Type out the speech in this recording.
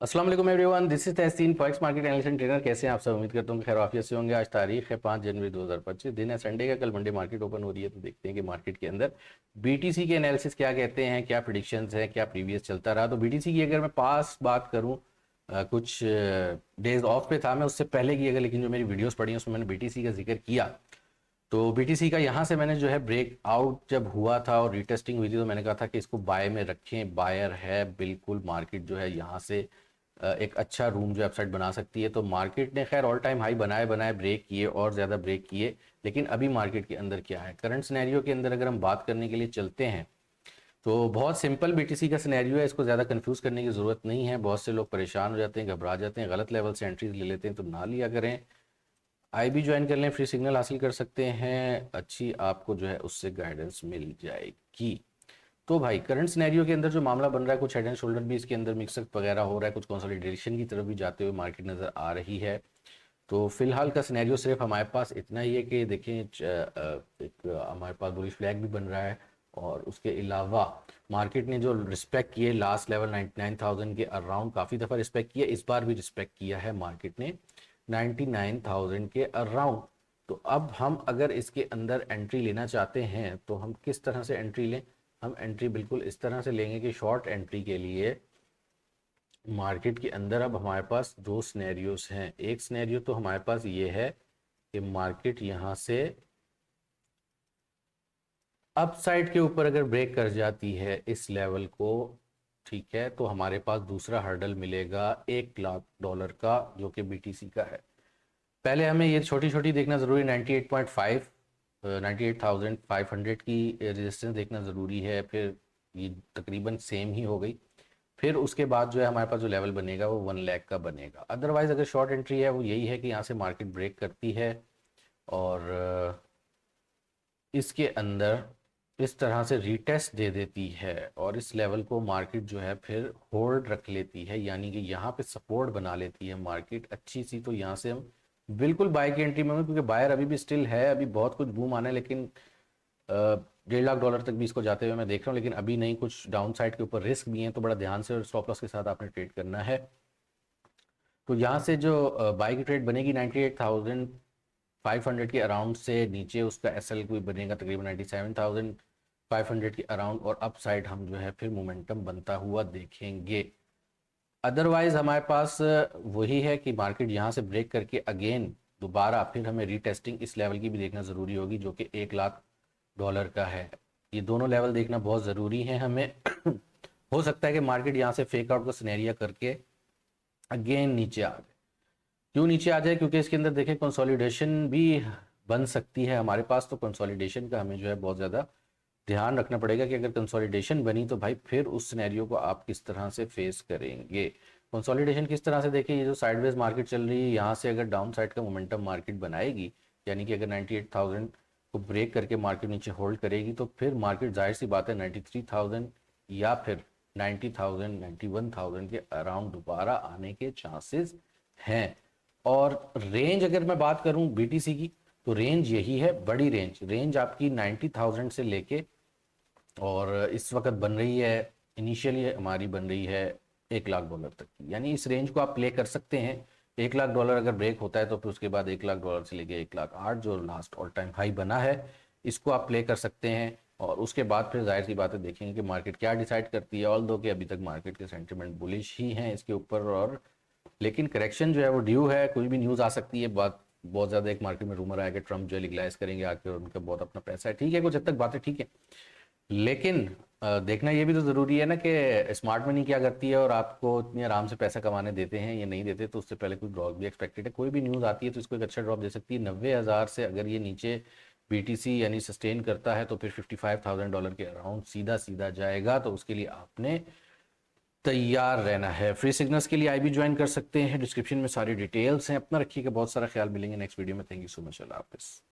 अस्सलाम वालेकुम everyone, this is Tahseen forex market analyst and trainer. कैसे हैं आप सब? उम्मीद करता हूँ कि खैर आफियत से होंगे। आज तारीख है 5 जनवरी 2025, दिन है संडे का। कल मंडे मार्केट ओपन हो रही है, तो देखते हैं कि मार्केट के अंदर बीटीसी के एनालिसिस क्या कहते हैं, क्या प्रिडिक्शंस है, क्या प्रीवियस चलता रहा। तो बीटीसी की अगर मैं पास बात करूँ, कुछ डेज ऑफ पे था मैं उससे पहले की, अगर लेकिन जो मेरी वीडियोस पड़ी हैं उसमें मैंने बीटीसी का जिक्र किया। तो बीटीसी का यहाँ से मैंने जो है ब्रेक आउट जब हुआ था और रीटेस्टिंग हुई थी, तो मैंने कहा था कि इसको बाय में रखें, बायर है बिल्कुल। मार्केट जो है यहाँ से एक अच्छा रूम जो अपसाइड बना सकती है। तो मार्केट ने खैर ऑल टाइम हाई बनाए बनाए ब्रेक किए और ज़्यादा ब्रेक किए। लेकिन अभी मार्केट के अंदर क्या है, करंट सिनेरियो के अंदर अगर हम बात करने के लिए चलते हैं तो बहुत सिंपल बीटीसी का सिनेरियो है। इसको ज़्यादा कंफ्यूज करने की ज़रूरत नहीं है। बहुत से लोग परेशान हो जाते हैं, घबरा जाते हैं, गलत लेवल से एंट्रीज ले लेते हैं, तो ना लिया करें। आईबी ज्वाइन कर लें, फ्री सिग्नल हासिल कर सकते हैं, अच्छी आपको जो है उससे गाइडेंस मिल जाएगी। तो भाई करंट सिनेरियो के अंदर जो मामला बन रहा है, कुछ हेड एंड शोल्डर भी इसके अंदर मिक्सअप वगैरह हो रहा है, कुछ कंसोलिडेशन की तरफ भी जाते हुए मार्केट नज़र आ रही है। तो फिलहाल का सिनेरियो सिर्फ हमारे पास इतना ही है कि देखें, एक हमारे पास बुलिश फ्लैग भी बन रहा है। और उसके अलावा मार्केट ने जो रिस्पेक्ट किए लास्ट लेवल 99,000 के अराउंड, काफ़ी दफ़ा रिस्पेक्ट किया, इस बार भी रिस्पेक्ट किया है मार्केट ने 99,000 के अराउंड। तो अब हम अगर इसके अंदर एंट्री लेना चाहते हैं तो हम किस तरह से एंट्री लें? हम एंट्री बिल्कुल इस तरह से लेंगे कि शॉर्ट एंट्री के लिए मार्केट के अंदर अब हमारे पास दो सिनेरियोस हैं। एक सिनेरियो तो हमारे पास ये है कि मार्केट यहाँ से अपसाइड के ऊपर अगर ब्रेक कर जाती है इस लेवल को, ठीक है, तो हमारे पास दूसरा हर्डल मिलेगा $1,00,000 का, जो कि बीटीसी का है। पहले हमें ये छोटी छोटी देखना ज़रूरी, 98.5 98,500 की रेजिस्टेंस देखना ज़रूरी है। फिर ये तकरीबन सेम ही हो गई। फिर उसके बाद जो है हमारे पास जो लेवल बनेगा वो 1 लाख का बनेगा। अदरवाइज अगर शॉर्ट एंट्री है वो यही है कि यहाँ से मार्केट ब्रेक करती है और इसके अंदर इस तरह से रीटेस्ट दे देती है और इस लेवल को मार्केट जो है फिर होल्ड रख लेती है, यानी कि यहाँ पे सपोर्ट बना लेती है मार्केट अच्छी सी। तो यहाँ से हम बिल्कुल बाय की एंट्री में होंगे, क्योंकि बायर अभी भी स्टिल है, अभी बहुत कुछ बूम आना है, लेकिन $1.5 लाख तक भी इसको जाते हुए मैं देख रहा हूँ। लेकिन अभी नहीं, कुछ डाउन साइड के ऊपर रिस्क भी हैं, तो बड़ा ध्यान से और स्टॉप लॉस के साथ आपने ट्रेड करना है। तो यहाँ से जो बाई की ट्रेड बनेगी 98,500 के अराउंड से, नीचे उसका एसएल कोई बनेगा तकरीबन 97,500 के अराउंड, और अप साइड हम जो है फिर मोमेंटम बनता हुआ देखेंगे। अदरवाइज हमारे पास वही है कि मार्केट यहाँ से ब्रेक करके अगेन दोबारा फिर हमें रीटेस्टिंग इस लेवल की भी देखना ज़रूरी होगी, जो कि $1,00,000 का है। ये दोनों लेवल देखना बहुत ज़रूरी है हमें। हो सकता है कि मार्केट यहाँ से फेक आउट का सिनेरिया करके अगेन नीचे आ जाए। क्यों नीचे आ जाए? क्योंकि इसके अंदर देखें कंसोलिडेशन भी बन सकती है हमारे पास। तो कंसोलिडेशन का हमें जो है बहुत ज़्यादा ध्यान रखना पड़ेगा कि अगर कंसोलिडेशन बनी तो भाई फिर उस सिनेरियो को आप किस तरह से फेस करेंगे। कंसोलिडेशन किस तरह से? देखिए, ये जो साइडवेज मार्केट चल रही है, यहाँ से अगर डाउन साइड का मोमेंटम मार्केट बनाएगी, यानी कि अगर 98,000 को ब्रेक करके मार्केट नीचे होल्ड करेगी, तो फिर मार्केट जाहिर सी बात है 93,000 या फिर 90,000 91,000 के अराउंड दोबारा आने के चांसेस हैं। और रेंज अगर मैं बात करूं बीटीसी की, तो रेंज यही है, बड़ी रेंज आपकी 90,000 से लेके, और इस वक्त बन रही है, इनिशियली हमारी बन रही है $1,00,000 तक की। यानी इस रेंज को आप प्ले कर सकते हैं। $1,00,000 अगर ब्रेक होता है तो फिर उसके बाद $1,00,000 से लेके 1,08,000 जो लास्ट ऑल टाइम हाई बना है, इसको आप प्ले कर सकते हैं। और उसके बाद फिर जाहिर सी बात है देखेंगे कि मार्केट क्या डिसाइड करती है। ऑल दो कि अभी तक मार्केट के सेंटिमेंट बुलिश ही हैं इसके ऊपर, और लेकिन करेक्शन जो है वो ड्यू है। कोई भी न्यूज़ आ सकती है। बात बहुत ज़्यादा एक मार्केट में रूमर आया कि ट्रम्प जो है लीगलाइज करेंगे आके, और उनका बहुत अपना पैसा है, ठीक है, कुछ हद तक बातें ठीक है। लेकिन देखना ये भी तो ज़रूरी है ना कि स्मार्ट मनी क्या करती है और आपको इतनी आराम से पैसा कमाने देते हैं या नहीं देते। तो उससे पहले कोई ड्रॉप भी एक्सपेक्टेड है। कोई भी न्यूज़ आती है तो इसको एक अच्छा ड्रॉप दे सकती है। 90,000 से अगर ये नीचे बीटीसी यानी सस्टेन करता है तो फिर $55,000 के अराउंड सीधा सीधा जाएगा। तो उसके लिए आपने तैयार रहना है। फ्री सिग्नल्स के लिए आईबी ज्वाइन कर सकते हैं, डिस्क्रिप्शन में सारी डिटेल्स हैं। अपना रखिएगा बहुत सारा ख्याल, मिलेंगे नेक्स्ट वीडियो में। थैंक यू सो मच, अल्लाह हाफिज़।